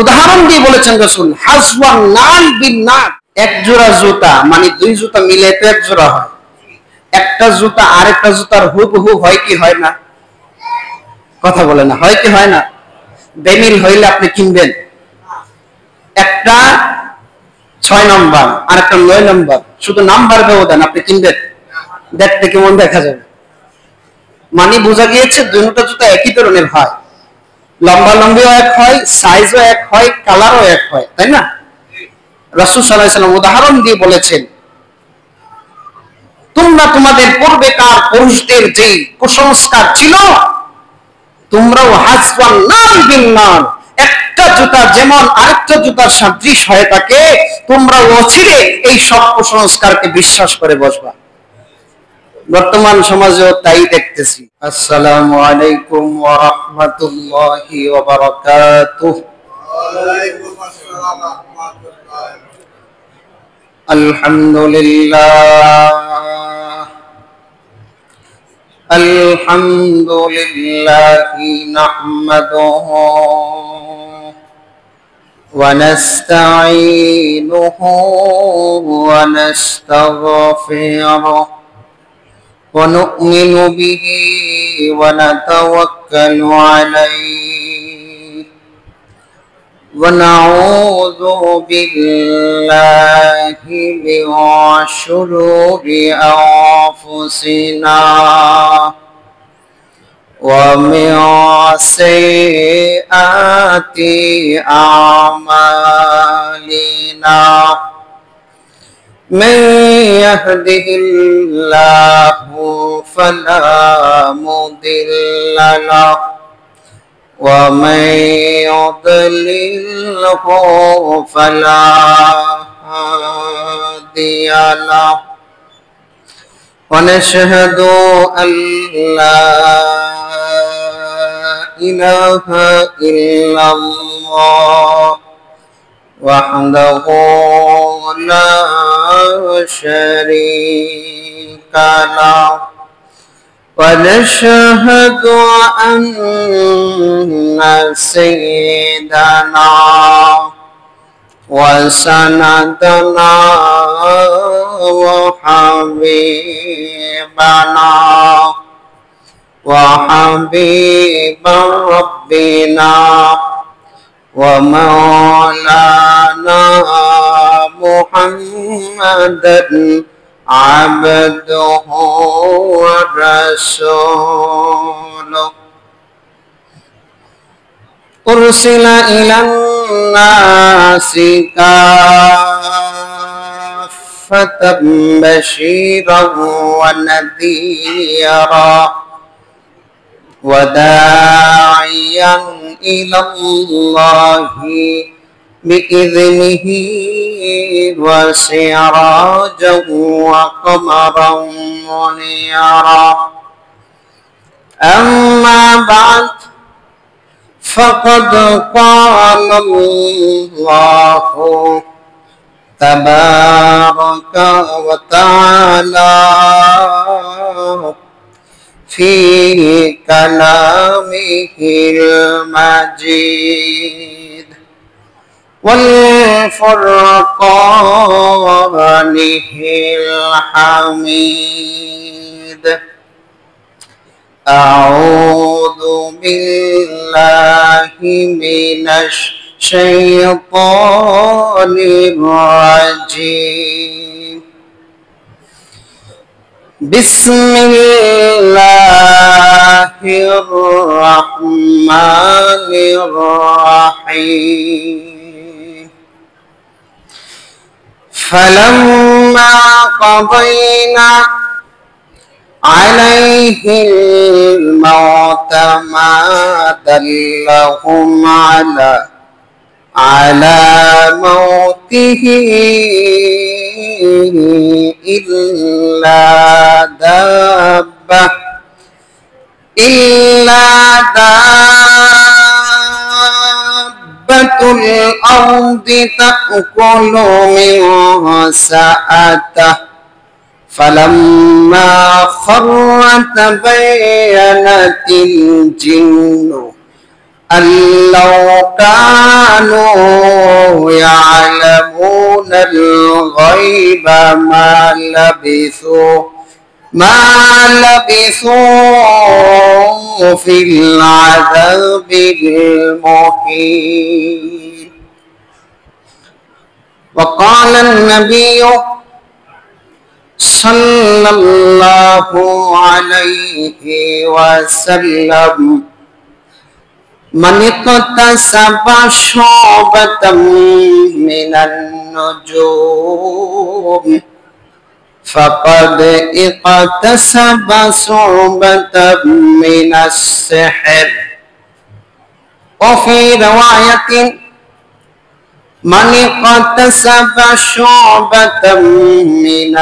উদাহরণ দিয়ে বলেছেন রাসূল, হাসওয়ান নাল বিন নাল, এক জোড়া জুতা মানে দুই জুতা মিলে তো এক জোড়া হয়, একটা জুতা আরেকটা জুতার হুবহু হয় কি হয় না? কথা বলে না, হয় কি হয় না? বেমিল হইলে আপনি কিনবেন, একটা 6 নম্বর আর একটা 9 নম্বর, শুধু নাম্বার ব্যবধান, আপনি কিনবেন? দেখতে কেমন দেখা যাবে? মানে বোঝা গিয়েছে দুটো জুতা একই ধরনের হয়, লম্বা লম্বিও এক হয়, সাইজও এক হয়, কালারও এক হয়, তাই না? রাসূল সাল্লাল্লাহু আলাইহি ওয়াসাল্লাম উদাহরণ দিয়ে বলেছেন, তোমরা তোমাদের পূর্বেকার পুরুষদের যে কুসংস্কার ছিল, তোমরাও হাসওয়ান নাল বিন নাল, একটা জুতা যেমন আরেকটা জুতার সাদৃশ হয়ে থাকে, তোমরাও অচিরে এই সব কুসংস্কারকে বিশ্বাস করে বসবা। বর্তমান সমাজেও তাই দেখতেছি। আসসালামু আলাইকুম ওয়া রাহমাতুল্লাহি ওয়া বারাকাতুহু। ওয়া আলাইকুম আসসালাম ওয়া রাহমাতুল্লাহ। আলহামদুলিল্লাহ, আলহামদুলিল্লাহি নাহমাদুহু ওয়া নাস্তাঈনুহু ওয়া নাস্তাগফিরুহু ونؤمن به ونتوكل عليه ونعوذ بالله من شرور أنفسنا ومن سيئات أعمالنا من يهده الله فلا مضل له ومن يضلله فلا هادي له ونشهد أن لا إله إلا الله وحده لا شريك له ونشهد أن سيدنا وسندنا وحبيبنا وحبيب ربنا ومولانا محمدا عبده ورسوله أرسل إلى الناس كافة بشيرا ونذيرا وداعيا إلى الله بإذنه وسراجا وقمرا منيرا أما بعد فقد قال الله تبارك وتعالى في كلامه المجيد والفرقانه الحميد أعوذ بالله من الشيطان الرجيم بسم الله الرحمن الرحيم فلما قضينا عليه الموت ما دلهم على موته إلا دابة الأرض تأكل من سأته فلما خر تبينت الجن أَلَّوْ كَانُوا يَعْلَمُونَ الْغَيْبَ مَا لَبِثُوا فِي الْعَذَابِ الْمُهِينِ. وقال النبي صلى الله عليه وسلم: من اقتسب شعبة من النجوم فقد اقتسب شعبة من السحر. وفي رواية: من اقتسب شعبة من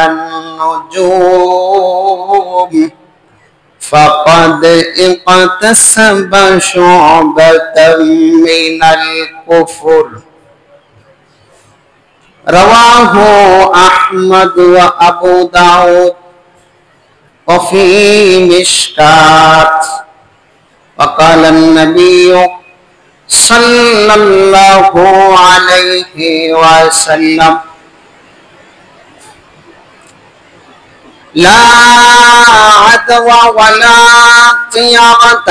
النجوم فقد اقتسب شعبة من الكفر. رواه أحمد وأبو داود وفي مشكات. وقال النبي صلى الله عليه وسلم: لا عدوى ولا طيرة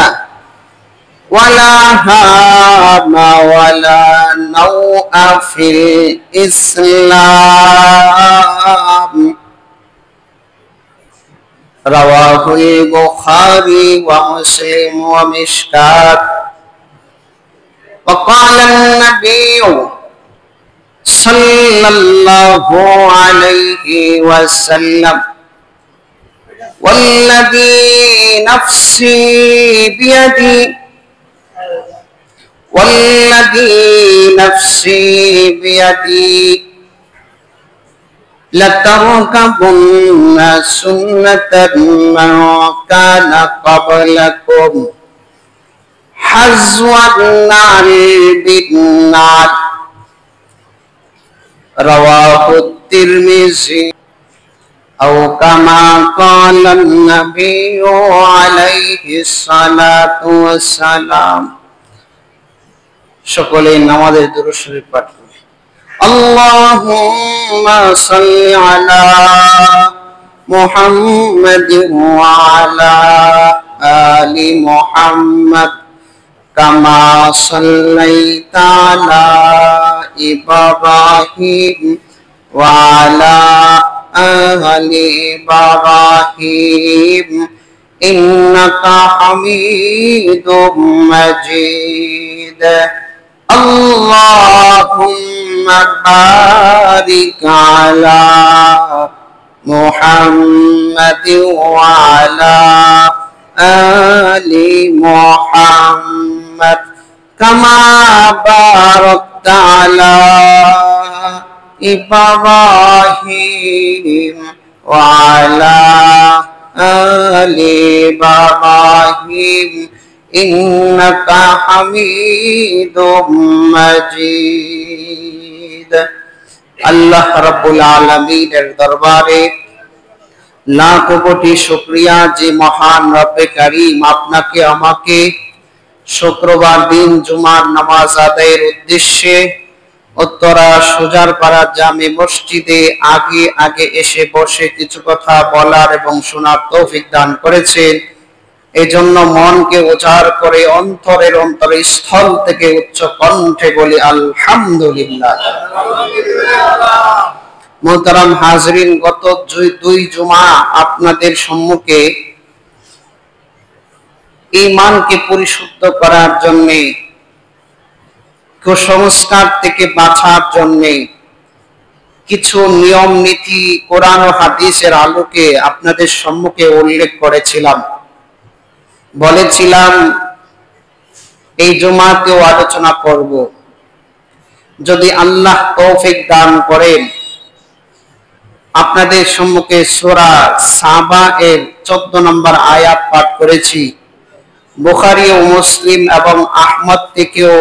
ولا هام ولا نوء في الإسلام. رواه البخاري ومسلم ومشكات. وقال النبي صلى الله عليه وسلم: والذي نفسي بيدي لتركبن سنة من كان قبلكم حذو النعل بالنعل. رواه الترمذي أو كما قال النبي عليه الصلاة والسلام. সকলে নামাজের দুরূদ শরীফ পাঠ করুন। আল্লাহুম্মা সাল্লি আলা মুহাম্মাদিন ওয়া আলা আলি মুহাম্মাদ কামা সাল্লাইতা আলা ইব্রাহিম ওয়া আলা আলি ইব্রাহিম ইন্নাকা হামিদুম মাজিদ। আল্লাহুম্মা বারিক আলা মুহাম্মাদিন ওয়া আলা আলি মুহাম্মাদ কামা বারাকতা আলা ইব্রাহিম ওয়া আলা আলি ইব্রাহিম ইন্নাকা হামিদুম মাজিদ। আল্লাহ রাব্বুল আলামিনের দরবারে লাখ কোটি শুকরিয়া যে মহান রব্বে কারীম আপনাকে আমাকে শুক্রবার দিন জুমার নামাজ আদায়ের উদ্দেশ্যে উত্তরা সুজারপাড়া জামে মসজিদে আগে আগে এসে বসে কিছু কথা বলার এবং শোনার তৌফিক দান করেছেন। এজন্য মনকে উজাড় করে অন্তরের স্থল থেকে উচ্চ কণ্ঠে বলি আলহামদুলিল্লাহ। মুহতারাম হাজরিন, গত দুই জুমা আপনাদের সম্মুখে ঈমানকে পরিশুদ্ধ করার জন্য, কুসংস্কার থেকে বাঁচার জন্য কিছু নিয়ম নীতি কোরআন ও হাদিসের আলোকে আপনাদের সম্মুখে উল্লেখ করেছিলাম। বলেছিলাম এই জুমাতেও আলোচনা করব। যদি আল্লাহ তৌফিক দান করেন, আপনাদের সম্মুখে সূরা সাবা এর 14 নম্বর আয়াত পাঠ করেছি। বুখারী ও মুসলিম এবং আহমদ থেকেও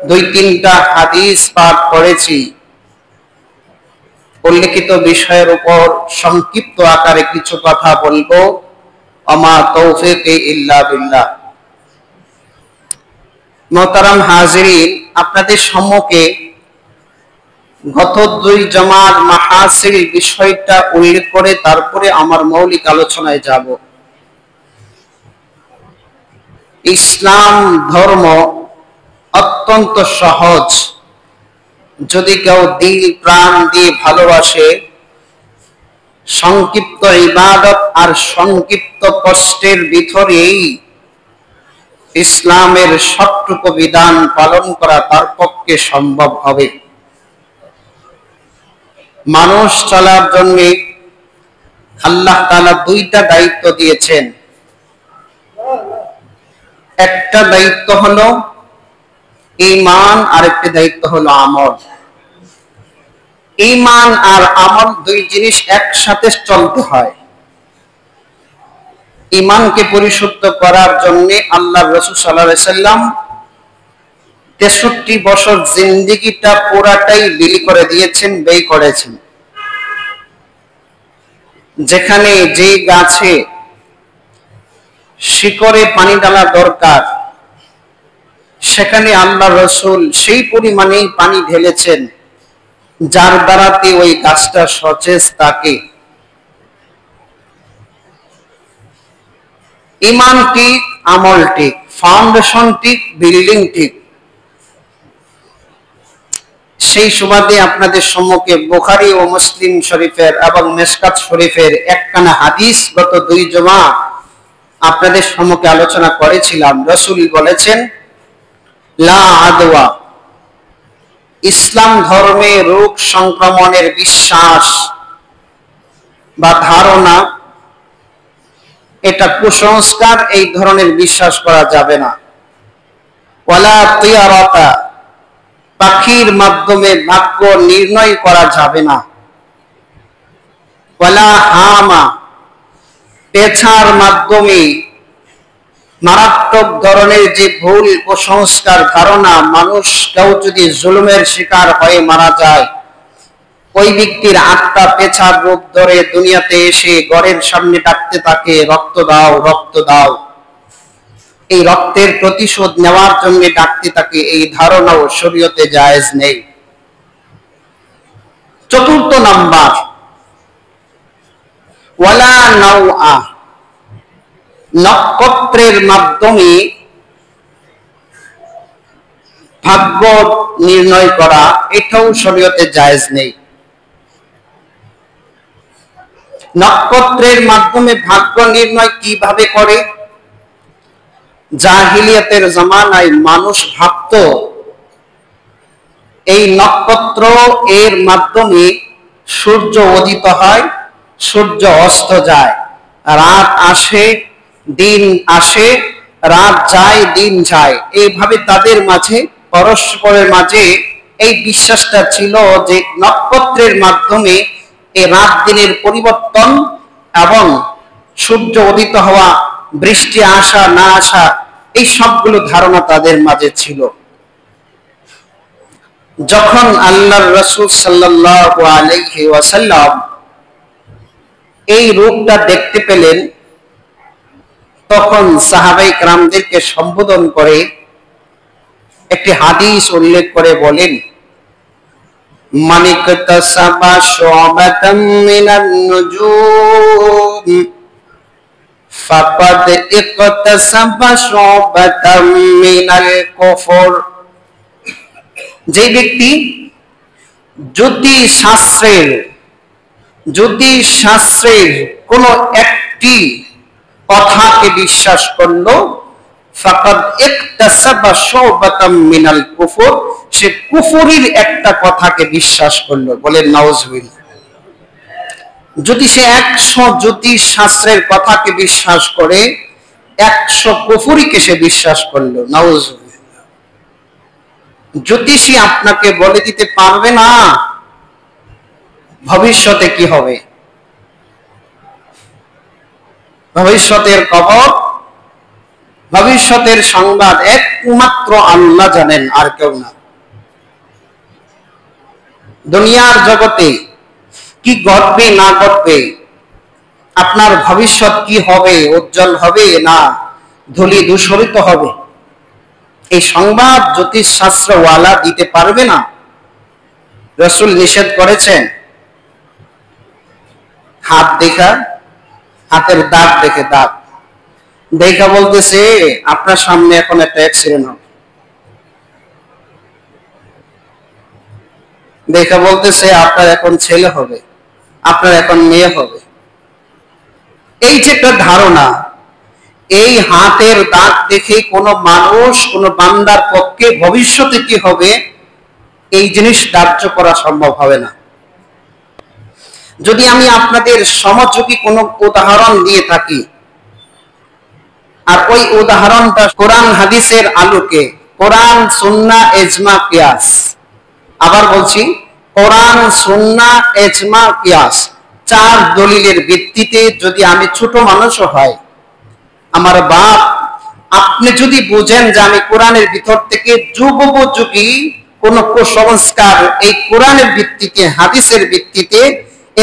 2-3টা হাদিস পাঠ করেছি। উল্লেখিত বিষয়ের উপর সংক্ষিপ্ত আকারে কিছু কথা বলবো। আমা তৌফিক ইল্লা বিল্লাহ। মোহতারাম হাজিরিন, আপনাদের সম্মুখে গত 2 জমার মাহাসিল বিষয়টা উল্লেখ করে তারপরে আমার মৌলিক আলোচনায় যাব। ইসলাম ধর্ম অত্যন্ত সহজ। যদি কেউ দিল প্রাণ দিয়ে ভালোবাসে, সংক্ষিপ্ত ইবাদত আর সংক্ষিপ্ত কষ্টের ভিতরেই ইসলামের সবটুকু বিধান পালন করা তার পক্ষে সম্ভব হবে। মানুষ চলার জন্য আল্লাহ তাআলা 2টা দায়িত্ব দিয়েছেন। একটা দায়িত্ব হলো ঈমান, আর একটা দায়িত্ব হলো আমল। ঈমান আর আমল 2 জিনিস একসাথে চলতে হয়। ঈমানকে পরিশুদ্ধ করার জন্য আল্লাহর রাসূল সাল্লাল্লাহু আলাইহি সাল্লাম 63 বছর জিন্দেগিটা পুরাটাই বিলি করে দিয়েছেন, ব্যয় করেছেন। যেখানে যে গাছে শিকড়ে পানি ঢালা দরকার, সেখানে আল্লাহর রাসূল সেই পরিমাণেই পানি ঢেলেছেন, যার দ্বারাতে ওই গাছটা সতেজ থাকে। ঈমান ঠিক, আমল ঠিক, ফাউন্ডেশন ঠিক, বিল্ডিং ঠিক। সেই সুবাদে আপনাদের সম্মুখে বুখারী ও মুসলিম শরীফের এবং মিশকাত শরীফের একখানা হাদিস গত 2 জমা আপনাদের সম্মুখে আলোচনা করেছিলাম। রাসূল বলেছেন, লা আদওয়া, ইসলাম ধর্মে রোগ সংক্রমণের বিশ্বাস বা ধারণা, এটা কুসংস্কার, এই ধরনের বিশ্বাস করা যাবে না। ওয়ালা তিয়ারাতা, পাখির মাধ্যমে ভাগ্য নির্ণয় করা যাবে না। ওয়ালা হামা, পেছার মাধ্যমে মারাত্মক ধরনের যে ভুল কুসংস্কার ধারণা, মানুষ কেউ যদি জুলুমের শিকার হয়ে মারা যায়, ওই ব্যক্তির আত্মা পেছার রূপ ধরে দুনিয়াতে এসে ঘরের সামনে ডাকতে থাকে, রক্ত দাও, রক্ত দাও। এই রক্তের প্রতিশোধ নেওয়ার জন্য ডাকতে থাকে, এই ধারণাও শরীয়তে জায়েজ নেই। 4 নাম্বার, ওয়ালা নাওআ, নক্ষত্রের মাধ্যমে ভাগ্য নির্ণয় করা, এটাও শরীয়তে জায়েজ নেই। নক্ষত্রের মাধ্যমে ভাগ্য নির্ণয় কিভাবে করে? জাহিলিয়াতের জামানায় মানুষ ভাবতো এই নক্ষত্র এর মাধ্যমে সূর্য উদিত হয়, সূর্য অস্ত যায়, রাত আসে, দিন আসে, রাত যায়, দিন যায়। এইভাবে তাদের মাঝে, পরস্পরের মাঝে এই বিশ্বাসটা ছিল যে নক্ষত্রের মাধ্যমে এই রাত দিনের পরিবর্তন এবং সূর্য উদিত হওয়া, বৃষ্টি আসা না আসা, এই সবগুলো ধারণা তাদের মাঝে ছিল। যখন আল্লাহর রাসূল সাল্লাল্লাহু আলাইহি ওয়াসাল্লাম এই রূপটা দেখতে পেলেন, তখন সাহাবায়ে কেরামদেরকে সম্বোধন করে একটি হাদিস উল্লেখ করে বলেন, মানিকতাসাবা শুবাতাম মিনান নুজুম ফাকাদ ইকতাসাবা শুবাতাম মিনাল কুফর। যে ব্যক্তি জ্যোতিষশাস্ত্রের কোন একটি কথাকে বিশ্বাস করলো, ফাকাদ ইকতাসাবা শুবাতাম মিনাল কুফর, সে কুফরের একটা কথাকে বিশ্বাস করলো। বলেন নাউজুবিল্লাহ। যদি সে 100 জ্যোতিষ শাস্ত্রের কথাকে বিশ্বাস করে, 100 কুফরিকে সে বিশ্বাস করলো। নাউজুবিল্লাহ। জ্যোতিষী আপনাকে বলে দিতে পারবে না ভবিষ্যতে কি হবে, ভবিষ্যতের খবর, ভবিষ্যতের সংবাদ একমাত্র আল্লাহ জানেন, আর কেউ না। দুনিয়ার জগতে কি ঘটবে না ঘটবে, আপনার ভবিষ্যৎ কি হবে, উজ্জ্বল হবে না ধূলি ধূসরিত হবে, এই সংবাদ জ্যোতিষ শাস্ত্রওয়ালা দিতে পারবে না। রাসূল নিষেধ করেছেন। হাত দেখা, হাতের দাগ দেখে, দাগ দেখা বলতেছে আপনার সামনে এখন একটা অ্যাক্সিডেন্ট হবে। দেখা বলতেছে আপনার এখন ছেলে হবে, আপনার এখন মেয়ে হবে। এই যে একটা ধারণা, এই হাতের দাগ দেখে কোনো মানুষ, কোনো বান্দার পক্ষে ভবিষ্যতে কি হবে এই জিনিস ধার্য করা সম্ভব হবে না। যদি আমি আপনাদের সমযোগী কোনো উদাহরণ দিয়ে থাকি, আর ওই উদাহরণটা কোরআন হাদিসের আলোকে, কোরআন সুন্নাহ ইজমা কিয়াস, আবার বলছি কোরআন সুন্নাহ ইজমা কিয়াস, চার দলিলের ভিত্তিতে যদি আমি ছোট মানুষও হয়, আমার বাপ, আপনি যদি বুঝেন যে আমি কোরআনের ভিতর থেকে যুগোপযোগী কোন কুসংস্কার এই কোরআনের ভিত্তিতে, হাদিসের ভিত্তিতে,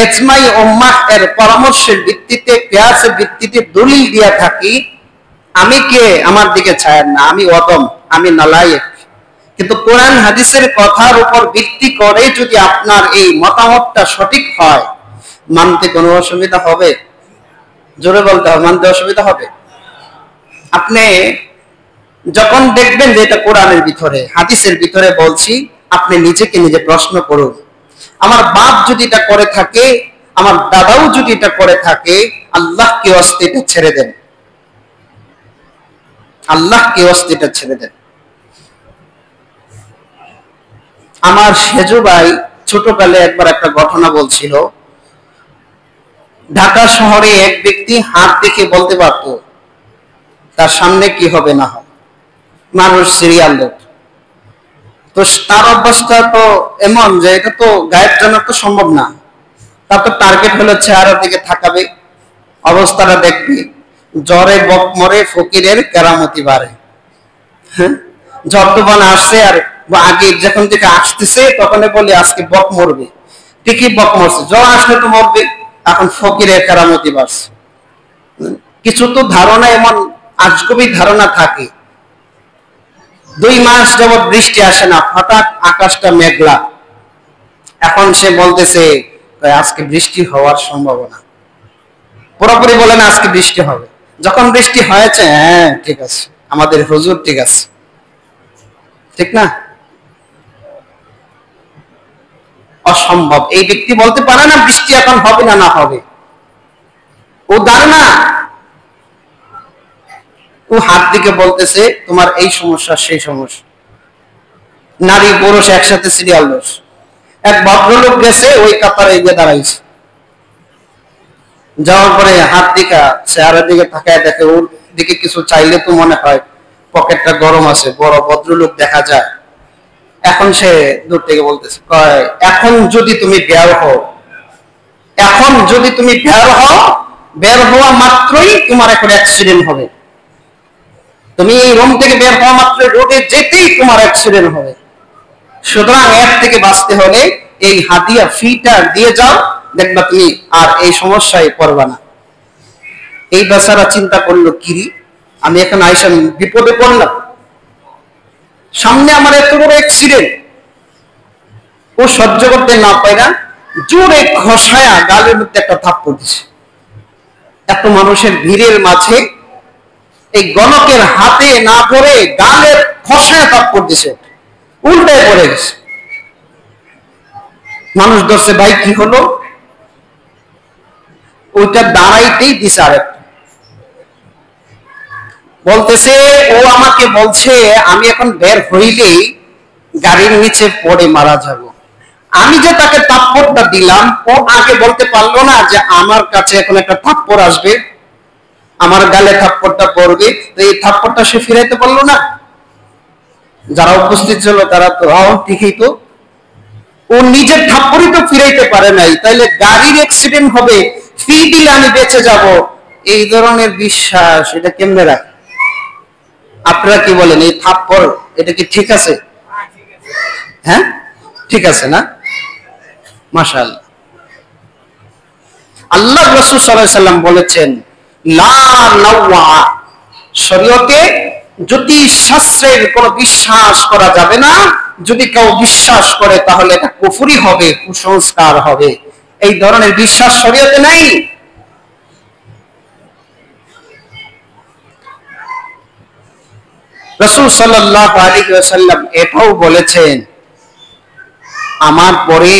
ইজমাই উম্মাহ এর পরামর্শের ভিত্তিতে, কিয়াসের ভিত্তিতে দলিল দিয়া থাকি, আমি কে আমার দিকে ছায়েন না, আমি অদম, আমি নালায়েক। কিন্তু কোরআন হাদিসের কথার উপর ভিত্তি করে যদি আপনার এই মতামতটা সঠিক হয়, মানতে কোনো অসুবিধা হবে? জোরে বলতে হবে, মানতে অসুবিধা হবে? আপনি যখন দেখবেন যে এটা কোরআনের ভিতরে, হাদিসের ভিতরে বলছি, আপনি নিজেকে নিজে প্রশ্ন করুন, আমার বাপ যদি এটা করে থাকে, আমার দাদাও যদি এটা করে থাকে, আল্লাহকে অস্তিত্ব ছেড়ে দেন, আল্লাহকে অস্তিত্ব ছেড়ে দেন। আমার সেজু ভাই ছোটকালে একবার একটা ঘটনা বলছিল। ঢাকা শহরে এক ব্যক্তি হাত দেখে বলতে পারত তার সামনে কি হবে না হবে, মানুষ সিরিয়াল লোক। তো তার অবস্থা তো এমন যে এটা তো গায়েব জানা তো সম্ভব না। তার তো টার্গেট হলো চেহারার দিকে থাকাবে, অবস্থাটা দেখবি, জ্বরে বক মরে, ফকিরের কেরামতি বাড়ে। হ্যাঁ, জ্বর তুফান আসছে, আর আগে যখন থেকে আসতেছে তখন বলি আজকে বক মরবে, ঠিকই বক মরছে, জ্বর আসলে তো মরবে, এখন ফকিরের কেরামতি বাড়ছে। কিছু তো ধারণা এমন আজগবি ধারণা থাকে। 2 মাস যাবৎ বৃষ্টি আসে না, হঠাৎ আকাশটা মেঘলা, এখন সে বলতেছে আজকে বৃষ্টি হওয়ার সম্ভাবনা, পুরোপুরি বলে না আজকে বৃষ্টি হবে। যখন বৃষ্টি হয়েছে, হ্যাঁ ঠিক আছে, আমাদের হুজুর ঠিক আছে, ঠিক না? অসম্ভব, এই ব্যক্তি বলতে পারে না বৃষ্টি এখন হবে না না হবে, ও ধারণা। ও হাত দিকে বলতেছে তোমার এই সমস্যা সেই সমস্যা। নারী পুরুষ একসাথে সিরিয়াল দোষ। এক ভদ্রলোক গেছে, ওই কাতারে গিয়ে দাঁড়াইছে, যাওয়ার পরে হাত দিকা চেহারার দিকে তাকায় দেখে, ওর দিকে কিছু চাইলে তো মনে হয় পকেটটা গরম আছে, বড় ভদ্রলোক দেখা যায়। এখন সে দূর থেকে বলতেছে, এখন যদি তুমি বের হও, এখন যদি তুমি বের হও, বের হওয়া মাত্রই তোমার এখন অ্যাক্সিডেন্ট হবে, তুমি এই রুম থেকে বের হওয়া মাত্র রোডে যেতেই তোমার অ্যাক্সিডেন্ট হবে। সুতরাং এর থেকে বাঁচতে হলে এই হাদিয়া ফিটা দিয়ে যাও, দেখবা তুমি আর এই সমস্যায় পড়বা না। এই বেচারা চিন্তা করলো, কিরি আমি এখন আইসা বিপদে পড়লাম, সামনে আমার এত বড় অ্যাক্সিডেন্ট। ও সহ্য করতে না পাইরা জোরে ঘষায়া গালের মধ্যে একটা থাপ্পড় দিছে। এত মানুষের ভিড়ের মাঝে এই গণকের হাতে না ধরে গালের খসায় থাপ্পড় দিছে, উল্টায় পড়ে গেছে। মানুষ ধরছে, ভাই কি হলো? ওইটা দাঁড়াইতেই দিছে আরেকটা। বলতেছে ও আমাকে বলছে আমি এখন বের হইলেই গাড়ির নিচে পড়ে মারা যাব। আমি যে তাকে থাপ্পড়টা দিলাম, ও আগে বলতে পারলো না যে আমার কাছে এখন একটা থাপ্পড় আসবে, আমার গালে থাপ্পড়টা পড়বে, তো এই থাপ্পড়টা সে ফিরাইতে পারলো না। যারা উপস্থিত ছিল তারা তো ঠিকই, তো ও নিজের থাপ্পড়ই তো ফিরাইতে পারে নাই, তাইলে গাড়ির অ্যাক্সিডেন্ট হবে, ফি দিলে আমি বেঁচে যাব, এই ধরনের বিশ্বাস এটা কেমনে রাখে? আপনারা কি বলেন, এই থাপ্পড় এটা কি ঠিক আছে? হ্যাঁ ঠিক আছে না? মাশাআল্লাহ। আল্লাহ রাসূল সাল্লাল্লাহু আলাইহি সাল্লাম বলেছেন, লা নাওয়া, শরীয়তে জ্যোতিষ শাস্ত্রের কোন বিশ্বাস করা যাবে না। যদি কেউ বিশ্বাস করে তাহলে এটা কুফরি হবে, কুসংস্কার হবে। এই ধরনের বিশ্বাস শরীয়তে নাই। রাসূল সাল্লাল্লাহু আলাইহি ওয়াসাল্লাম এটাও বলেছেন, আমার পরে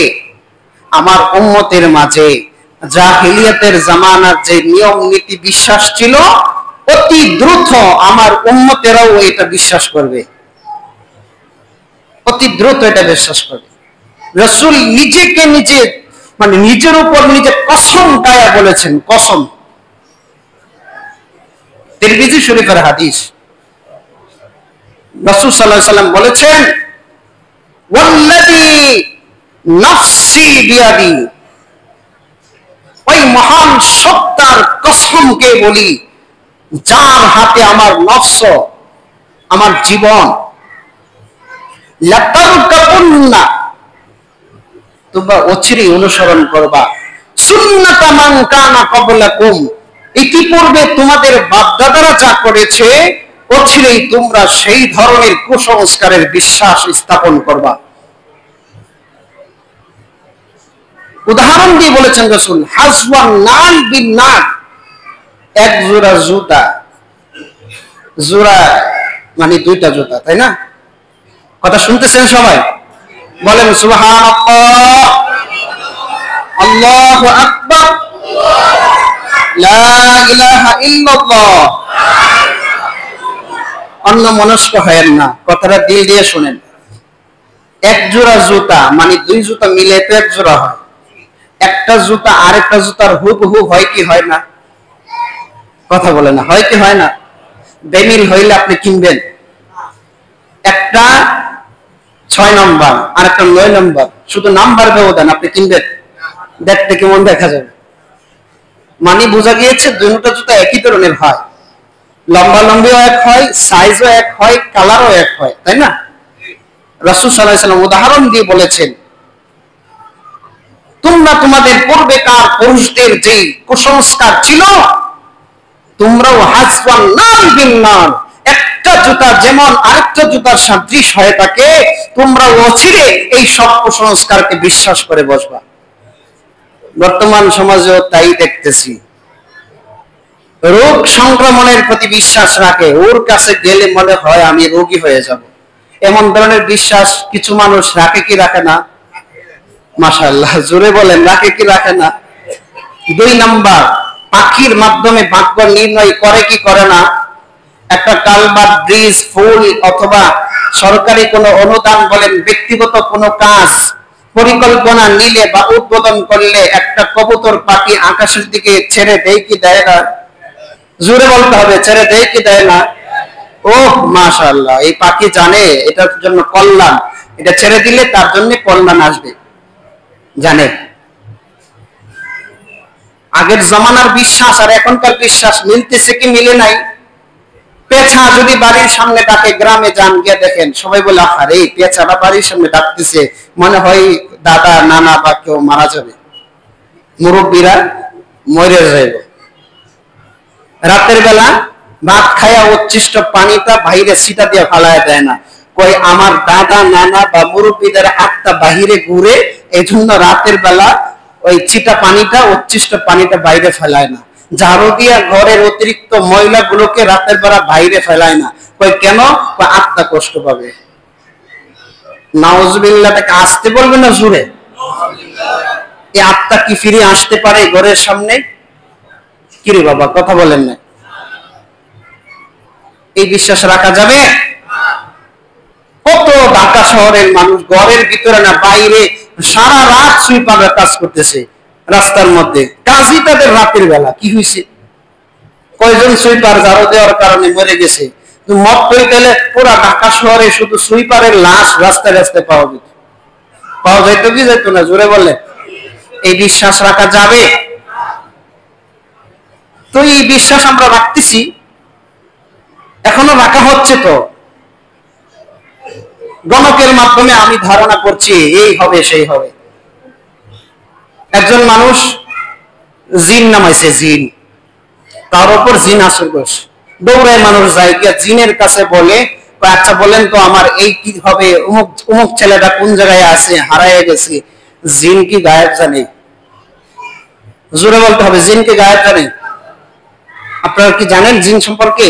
আমার উম্মতের মাঝে জাহিলিয়াতের জামানার যে নিয়ম নীতি বিশ্বাস ছিল, অতি দ্রুত আমার উম্মতেরাও এটা বিশ্বাস করবে, অতি দ্রুত এটা বিশ্বাস করবে। রাসূল নিজেকে নিজে মানে নিজের উপর নিজে কসম কায়া বলেছেন, কসম। তিরমিজি শরীফের হাদিস, রাসূল সাল্লাল্লাহু আলাইহি ওয়াসাল্লাম বলেছেন, ওয়াল্লাযী নাফসি বিয়াদি, ওই মহান সত্তার কসমকে বলি যার হাতে আমার নফস, আমার জীবন, লাতারকাবুন্না, তোমরা অচিরেই অনুসরণ করবা সুন্নাতা মান কানা ক্বাবলাকুম, ইতিপূর্বে তোমাদের বাপ-দাদারা যা করেছে অচিরেই তোমরা সেই ধরনের কুসংস্কারের বিশ্বাস স্থাপন করবা। উদাহরণ দিয়ে বলেছেন রাসূল, হাসওয়ান নাল বিন নাক, এক জোড়া জুতা, জোড়া মানে দুইটা জুতা, তাই না? কথা শুনতেছেন সবাই? বলেন সুবহানাল্লাহ, আল্লাহু আকবার, লা ইলাহা ইল্লাল্লাহ। অন্য মনস্ক হয়েন না, কথাটা দিল দিয়ে শুনেন। এক জোড়া জুতা মানে দুই জুতা মিলে তো এক জোড়া হয়। একটা জুতা আরেকটা জুতার হুবহু হয় কি হয় না? কথা বলে না, হয় কি হয় না? বেমিল হইলে আপনি কিনবেন, একটা 6 নম্বর আর একটা 9 নম্বর, শুধু নাম্বার ব্যবধান, আপনি কিনবেন? দেখতে কেমন দেখা যাবে? মানে বোঝা গিয়েছে দুটো জুতা একই ধরনের হয়, লম্বা লম্বিও এক হয়, সাইজও এক হয়, কালারও এক হয়, তাই না? রাসূল সাল্লাল্লাহু আলাইহি ওয়াসাল্লাম উদাহরণ দিয়ে বলেছেন, তোমরা তোমাদের পূর্বেকার পুরুষদের যে কুসংস্কার ছিল, তোমরাও হাসওয়ান নাল বিন নাল, একটা জুতা যেমন আরেকটা জুতার সদৃশ হয়ে থাকে, তোমরা অচিরে এই সব কুসংস্কারকে বিশ্বাস করে বসবা। বর্তমান সমাজেও তাই দেখতেছি। রোগ সংক্রমণের প্রতি বিশ্বাস রাখে, ওর কাছে গেলে মনে হয় আমি রোগী হয়ে যাব, এমন ধরনের বিশ্বাস কিছু মানুষ রাখে কি রাখে না? মাশাআল্লাহ, জোরে বলেন, রাখে কি রাখে না? 2 নাম্বার, পাখির মাধ্যমে ভাগ্য নির্ণয় করে কি করে না? একটা কালভার্ট, ব্রিজ, ফুল অথবা সরকারি কোনো অনুদান বলেন, ব্যক্তিগত কোনো কাজ পরিকল্পনা নিলে বা উদ্বোধন করলে একটা কবুতর পাখি আকাশের দিকে ছেড়ে দেয় কি দেয় না? জোরে বলতে হবে, ছেড়ে দেয় কি দেয় না? ওহ মাশাআল্লাহ, এই পাখি জানে এটার জন্য কল্যাণ, এটা ছেড়ে দিলে তার জন্য কল্যাণ আসবে, জানে। আগের জমানার বিশ্বাস আর এখনকার বিশ্বাস মিলতেছে কি মিলে নাই? পেঁচা যদি বাড়ির সামনে ডাকে, গ্রামে যান গিয়ে দেখেন সবাই বলে, আরে পেঁচাটা বাড়ির সামনে ডাকতেছে, মনে হয় দাদা নানা বা কেউ মারা যাবে, মুরব্বীরা মরে যাবে। রাতের বেলা ভাত খায়া উচ্ছিষ্ট পানিটা বাইরে ছিটা দিয়ে ফালায় দেয় না, কই আমার দাদা নানা বা মুরব্বীদের আত্মা বাহিরে ঘুরে, এই জন্য রাতের বেলা ওই ছিটা পানিটা, উচ্ছিষ্ট পানিটা বাইরে ফেলায় না। ঝাড়ু দিয়া ঘরের অতিরিক্ত ময়লা গুলোকে রাতের বেলা বাইরে ফেলায় না, কই কেন? আত্মা কষ্ট পাবে। নাউজুবিল্লাহ, তাকে আসতে বলবে না জোরে? এই আত্মা কি ফিরে আসতে পারে ঘরের সামনে? কিরে বাবা, কথা বলেন না। এই বিশ্বাস রাখা যাবে? কত ঢাকা শহরের মানুষ ঘরের ভিতরে না বাইরে সারা রাত সুইপারের কাজ করতেছে, রাস্তার মধ্যে কাজই তাদের রাতের বেলা। কি হয়েছে? কয়জন সুইপার ঝাড়ু দেওয়ার কারণে মরে গেছে? মত করে গেলে পুরা ঢাকা শহরে শুধু সুইপারের লাশ রাস্তায় রাস্তায় পাওয়া যেত, পাওয়া যাইতো কি যাইতো না? জোরে বললে। এই বিশ্বাস রাখা যাবে? তো এই বিশ্বাস আমরা রাখতেছি, এখনো রাখা হচ্ছে। তো গণকের মাধ্যমে আমি ধারণা করছি এই হবে সেই হবে। একজন মানুষ জিন নামাইছে, জিন, তার উপর জিন আসর করছে, দৌড়ায় মানুষ যায় গিয়া জিনের কাছে বলে, আচ্ছা বলেন তো আমার এই কি হবে, অমুক অমুক ছেলেটা কোন জায়গায় আছে, হারায় গেছে। জিন কি গায়েব জানে? জোরে বলতে হবে, জিন কি গায়েব জানে? আপনারা কি জানেন জিন সম্পর্কে?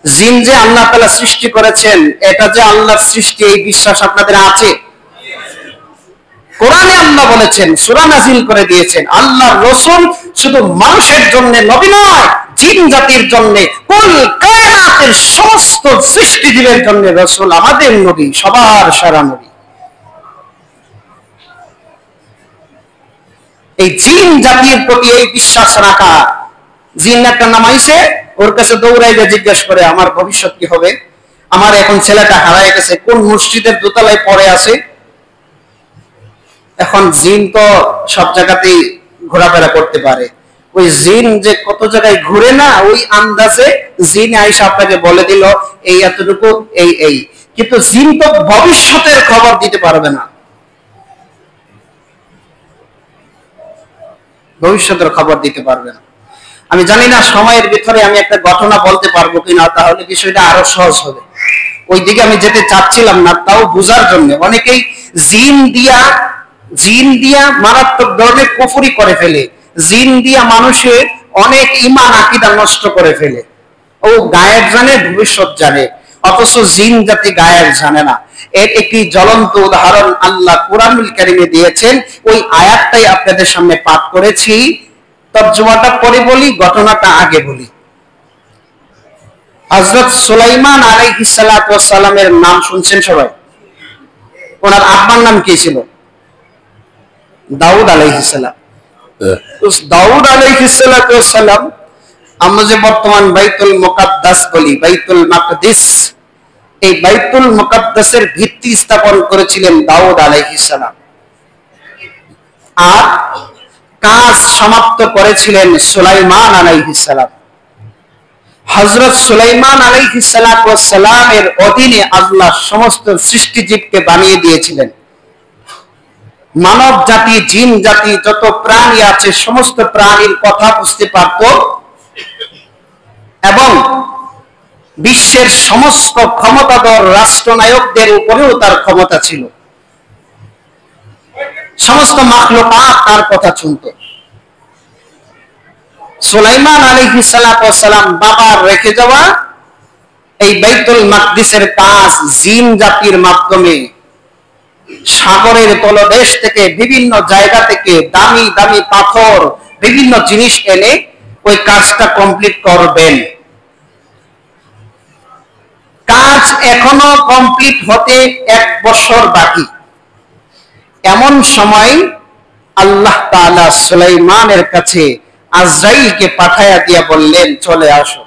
জিন যে আল্লাহ তাআলা সৃষ্টি করেছেন, এটা যে আল্লাহর সৃষ্টি, এই বিশ্বাস আপনাদের আছে? কোরআনে আল্লাহ বলেছেন, সূরা নাযিল করে দিয়েছেন, আল্লাহর রাসূল শুধু মানুষের জন্য নবী নয়, জিন জাতির জন্য, কুল কায়নাতের সমস্ত সৃষ্টিজীবের জন্য রাসূল আমাদের নবী, সবার সেরা নবী। এই জিন জাতির প্রতি এই বিশ্বাস রাখা, জিন একটা নামাইছে, ওর কাছে দৌড়াইলে জিজ্ঞেস করে আমার ভবিষ্যৎ কি হবে, আমার এখন ছেলেটা হারায় গেছে, কোন মসজিদের দোতলায় পড়ে আছে। এখন জিন তো সব জায়গাতেই ঘোরাফেরা করতে পারে, ওই জিন যে কত জায়গায় ঘুরে না, ওই আন্দাজে জিন আইসা আপনাকে বলে দিল এই এতটুকু, এই কিন্তু জিন তো ভবিষ্যতের খবর দিতে পারবে না, ভবিষ্যতের খবর দিতে পারবে না। আমি জানি না সময়ের ভিতরে আমি একটা ঘটনা বলতে পারবো কিনা, তাহলে বিষয়টা আরো সহজ হবে। ওই দিকে আমি যেতে চাচ্ছিলাম না, তাও বুঝার জন্য। অনেকেই জিন দিয়া মারাত্মক ধরনের কুফরি করে ফেলে, জিন দিয়া মানুষের অনেক ঈমান আকীদা নষ্ট করে ফেলে। ও গায়েব জানে, ভবিষ্যৎ জানে, অথচ জিন জাতি গায়েব জানে না। এর একটি জ্বলন্ত উদাহরণ আল্লাহ কুরআনুল কারীমে দিয়েছেন, ওই আয়াতটাই আপনাদের সামনে পাঠ করেছি। তর্জমাটা পরে বলি, ঘটনাটা আগে বলি। হযরত সুলাইমান আলাইহিস সালাতু ওয়াস সালামের নাম শুনছেন সবাই? ওনার আব্বার নাম কি ছিল? দাউদ আলাইহিস সালাম। দাউদ আলাইহিস সালাতু ওয়াস সালাম, আমরা যে বর্তমান বাইতুল মুকাদ্দাস বলি, বাইতুল মাকদিস, এই বাইতুল মুকাদ্দাসের ভিত্তি স্থাপন করেছিলেন দাউদ আলাইহিস সালাম, আর কাজ সমাপ্ত করেছিলেন সুলাইমান আলাইহিস সালাম। হযরত সুলাইমান আলাইহিস সালাতু ওয়াস সালামের অধীনে আল্লাহ সমস্ত সৃষ্টিজীবকে বানিয়ে দিয়েছিলেন। মানব জাতি, জিন জাতি, যত প্রাণী আছে সমস্ত প্রাণীর কথা বুঝতে পারত, এবং বিশ্বের সমস্ত ক্ষমতাধর রাষ্ট্রনায়কদের উপরেও তার ক্ষমতা ছিল। সমস্ত মাখলুকাত তার কথা শুনত। সুলাইমান আলাইহিস সালাতু ওয়াস সালাম বাবার রেখে যাওয়া এই বাইতুল মাকদিসের কাজ জিন জাতির মাধ্যমে সাগরের তলদেশ থেকে, বিভিন্ন জায়গা থেকে দামি দামি পাথর, বিভিন্ন জিনিস এনে ওই কাজটা কমপ্লিট করবেন। কাজ এখনো কমপ্লিট হতে 1 বছর বাকি। এমন সময় আল্লাহ তাআলা সুলাইমানের কাছে আজরাইলকে পাঠায়া দিয়া বললেন, চলে আসো।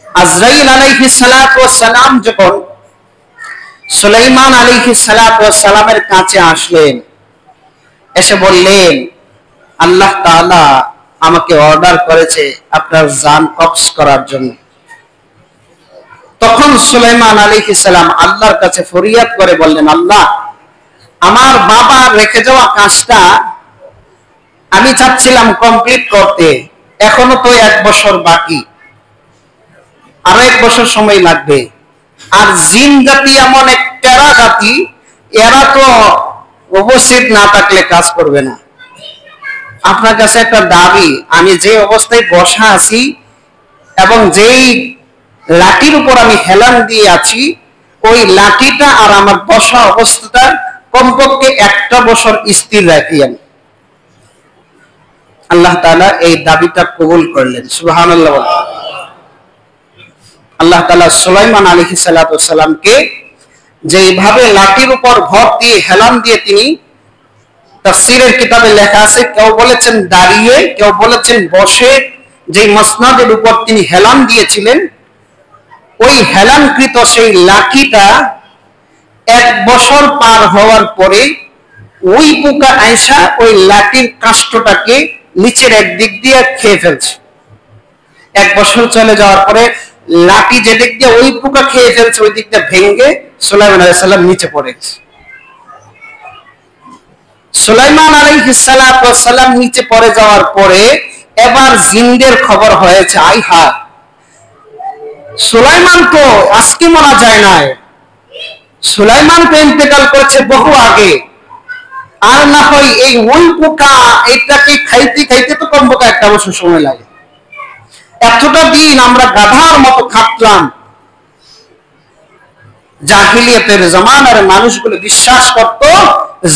আজরাইল আলাইহিস সালাতু ওয়াস সালাম যখন সুলাইমান আলাইহিস সালাতু ওয়াস সালামের কাছে আসলেন, এসে বললেন, আল্লাহ তাআলা আমাকে অর্ডার করেছে আপনার জান কবজ করার জন্য। তখন সুলাইমান আলাইহিস সালাম আল্লাহর কাছে ফরিয়াদ করে বললেন, আল্লাহ, আমার বাবা রেখে যাওয়া কাজটা আমি চাচ্ছিলাম কমপ্লিট করতে, এখনো তো 1 বছর বাকি, আরো 1 বছর সময় লাগবে। আর জিন জাতি এমন এক টেরা জাতি, এরা তো উপস্থিত না থাকলে কাজ করবে না। আপনার কাছে একটা দাবি, আমি যে অবস্থায় বসা আছি এবং যেই লাঠির উপর আমি হেলান দিয়ে আছি, ওই লাঠিটা আর আমার বসা অবস্থাটা কমপক্ষে 1টা বছর স্থির রাখিয়েন। আল্লাহ তাআলা এই দাবিটা কবুল করলেন। সুবহানাল্লাহ। আল্লাহ তাআলা সুলাইমান আলাইহিস সালাতু ওয়াস সালামকে যেইভাবে লাঠির উপর ভর দিয়ে হেলান দিয়ে, তিনি তাফসীরের কিতাবে লেখা আছে, কেউ বলেছেন দাঁড়িয়ে, কেউ বলেছেন বসে, যেই মসনদের উপর তিনি হেলান দিয়েছিলেন, ওই হেলানকৃত সেই লাঠিটা 1 বছর পার হওয়ার পরে ওই পোকা আইসা ওই লাঠির কাষ্ঠটাকে নিচের একদিক দিয়ে খেয়ে ফেলছে। 1 বছর চলে যাওয়ার পরে লাঠি যে দিক দিয়ে ওই পোকা খেয়ে ফেলছে, ওই দিকটা ভেঙে সুলাইমান আলাইহিস সালাম নিচে পড়ে গেছে। সুলাইমান আলাইহিস সালাতু ওয়াস সালাম নিচে পড়ে যাওয়ার পরে এবার জিনদের খবর হয়েছে, আই হা সুলাইমান তো আজকে মারা যায় নাই, সুলাইমান তো ইন্তেকাল করেছে বহু আগে, আর না হয় এই ওই পোকা এটাকে খাইতে খাইতে তো কমপক্ষে 1 বছর সময় লাগে। এতটা দিন আমরা গাধার মতো খাটলাম। জাহিলিয়াতের জামানার মানুষগুলো বিশ্বাস করত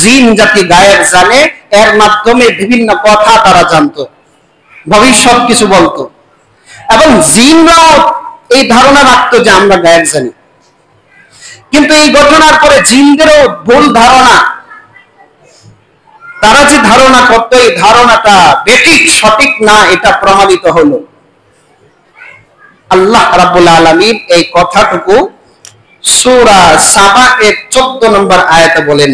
জিন জাতি গায়েব জানে, এর মাধ্যমে বিভিন্ন কথা তারা জানতো, ভবিষ্যৎ কিছু বলতো, এবং জিনরাও এই ধারণা রাখতো যে আমরা গায়েব জানি। কিন্তু এই ঘটনার পরে জিনদেরও ভুল ধারণা, তারা যে ধারণা করত এই ধারণাটা বেঠিক, সঠিক না, এটা প্রমাণিত হলো। আল্লাহ রাব্বুল আলামিন এই কথাটুকু সূরা সাবা এর 14 নম্বর আয়াতে বলেন,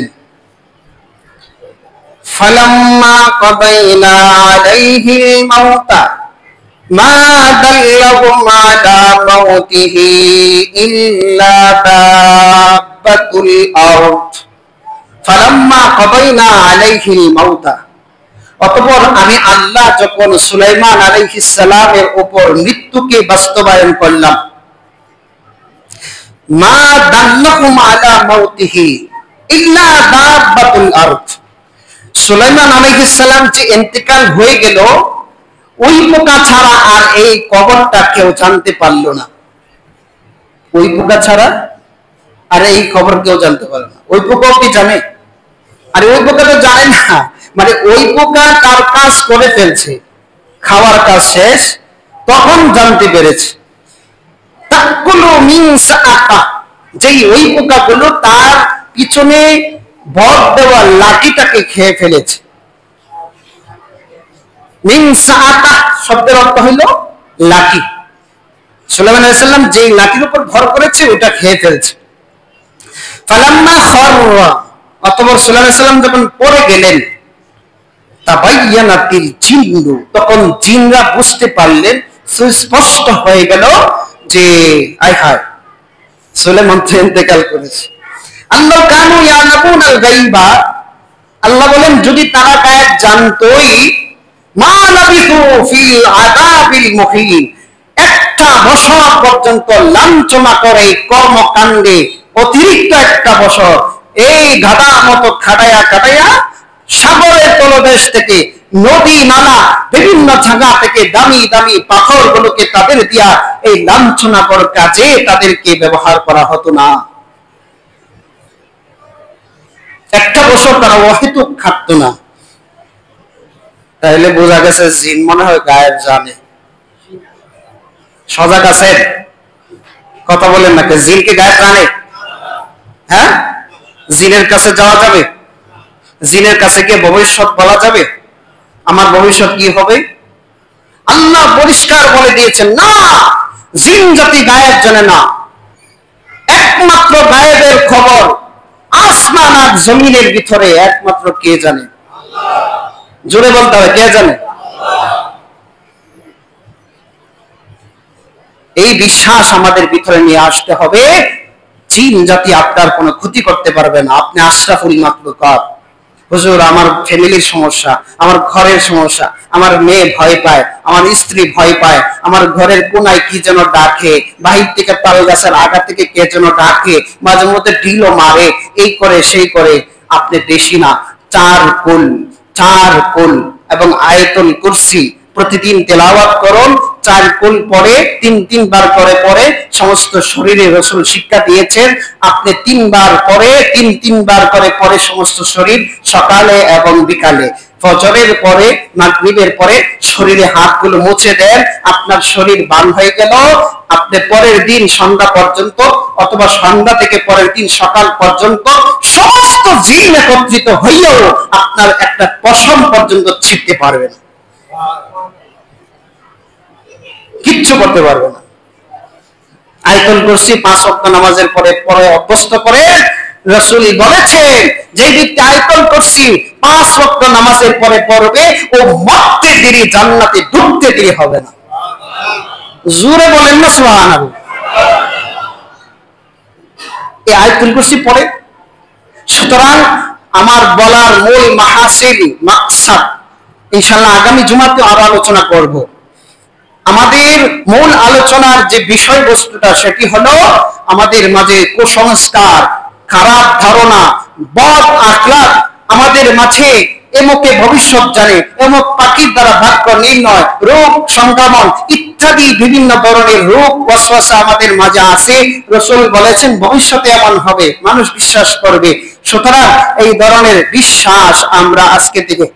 ফালাম্মা কাদাইনা আলাইহিল মাউতা মা দাল্লাহুম আলা মাউতিহি ইল্লা দাব্বাতুল আরদ ফালাম্মা কাদাইনা আলাইহিল মাউতা। অতঃপর আমি আল্লাহ যখন সুলাইমান আলাইহিস সালামের উপর মৃত্যুকে বাস্তবায়ন করলাম, মা দাল্লাহুম আলা মাউতিহি ইল্লা দাব্বাতুল আরদ, সুলাইমান আলাইহিস সালাম যে ইন্তেকাল হয়ে গেল, ওই পোকা ছাড়া আর এই খবরটা কেউ জানতে পারল না। ওই পোকা ছাড়া আর এই খবর কেউ জানতে পারল না। ওই পোকাও কি জানে? আরে ওই পোকা তো জানে না, মানে ওই পোকা তার কাজ করে ফেলছে, খাওয়ার কাজ শেষ, তখন জানতে পেরেছে। তাকুলু মিন সাআতা, যেই ওই পোকাগুলো তার পিছনে ভর দেওয়া লাঠিটাকে খেয়ে ফেলেছে। মিন সাআতা শব্দের অর্থ হলো লাঠি। সুলাইমান আলাইহিস সালাম যেই লাঠির উপর ভর করেছে ওটা খেয়ে ফেলছে। ফালাম্মা খাররা, অতঃপর সুলাইমান আলাইহিস সালাম যখন পড়ে গেলেন, তাবায়্যানাতিল জিন্নু, তখন জিনরা বুঝতে পারলেন, সুস্পষ্ট হয়ে গেল যে আয় হায় সুলাইমান তো ইন্তেকাল করেছে। আল্লাহ কানু ইয়ালামুনাল গায়বা, আল্লাহ বলেন যদি তারা গায়েব জানতোই, মা লাবিথু ফিল আযাবিল মুহিন, 1 বছর পর্যন্ত লাঞ্ছনা করে কর্মকাণ্ডে, অতিরিক্ত 1 বছর এই গাধার মতো খাটায়া খাটায়া সাগরের তলদেশ থেকে, নদী নালা বিভিন্ন জায়গা থেকে দামি দামি পাথরগুলোকে তাদের দিয়া এই লাঞ্ছনাকর কাজে তাদেরকে ব্যবহার করা হতো না। 1 বছর তারা অহেতুক খাটতো না। তাহলে বোঝা গেছে জিন মনে হয় গায়েব জানে। সজাগ আছেন? কথা বলেন না, জিন কি গায়েব জানে? হ্যাঁ, জিনের কাছে যাওয়া যাবে? জিনের কাছে গিয়ে ভবিষ্যৎ বলা যাবে? আমার ভবিষ্যৎ কি হবে? আল্লাহ পরিষ্কার বলে দিয়েছেন, না, জিন জাতি গায়েব জানে না। একমাত্র গায়েবের খবর আসমান আর জমিনের ভিতরে একমাত্র কে জানে? জোরে বলতে হবে, কে জানে? এই বিশ্বাস আমাদের ভিতরে নিয়ে আসতে হবে। জিন জাতি আপনার কোনো ক্ষতি করতে পারবে না। আপনি আশরাফুল মাখলুকাত। হুজুর, আমার ফ্যামিলির সমস্যা, আমার ঘরের সমস্যা, আমার মেয়ে ভয় পায়, আমার স্ত্রী ভয় পায়, আমার ঘরের কোনায় কি যেন ডাকে, বাহির থেকে তাল গাছের আগা থেকে কে যেন ডাকে, মাঝে মধ্যে ঢিলও মারে, এই করে সেই করে। আপনি বেশি না, 4 কুল এবং আয়াতুল কুরসি প্রতিদিন তেলাওয়াত করুন। 4 কুল পরে 3 বার করে পরে সমস্ত শরীরে রাসূল শিক্ষা দিয়েছেন, আপনি 3 বার পরে 3 বার করে পরে সমস্ত শরীর, সকালে এবং বিকালে, ফজরের পরে মাগরিবের পরে শরীরে হাতগুলো মুছে দেন। আপনার শরীর বান হয়ে গেল। আপনি পরের দিন সন্ধ্যা পর্যন্ত অথবা সন্ধ্যা থেকে পরের দিন সকাল পর্যন্ত সমস্ত জিন একত্রিত হইলেও আপনার একটা পশম পর্যন্ত ছিটতে পারবে না, কিচ্ছু করতে পারবে না। আয়াতুল কুরসি 5 ওয়াক্ত নামাজের পরে পরে অভ্যস্ত করে। রাসূল বলেছেন, যে ব্যক্তি আয়াতুল কুরসি 5 ওয়াক্ত নামাজের পরে পড়বে, ও মরতে দেরি, জান্নাতে ঢুকতে দেরি হবে না। জোরে বলেন না সুবহানাল্লাহ। এই আয়াতুল কুরসি পড়ে। সুতরাং আমার বলার মূল মাহাসিল, মাকসাদ, ইনশাআল্লাহ আগামী জুমাতে আরো আলোচনা করব। আমাদের মূল আলোচনার যে বিষয়বস্তুটা সেটি হলো আমাদের মাঝে কুসংস্কার, খারাপ ধারণা, বদ আখলাক আমাদের মাঝে, এমকে ভবিষ্যৎ জানে, এমক পাখির দ্বারা ভাগ্য নির্ণয়, রোগ সংক্রমণ ইত্যাদি বিভিন্ন ধরনের রোগ ওয়াসওয়াসা আমাদের মাঝে আছে। রাসূল বলেছেন ভবিষ্যতে এমন হবে, মানুষ বিশ্বাস করবে। সুতরাং এই ধরনের বিশ্বাস আমরা আজকে থেকে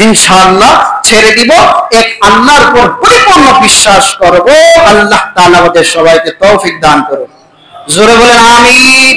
ইনশাআল্লাহ ছেড়ে দিব, এক আল্লাহর উপর পরিপূর্ণ বিশ্বাস করব। আল্লাহ তাআলা আমাদের সবাইকে তৌফিক দান করুন। জোরে বলেন আমিন।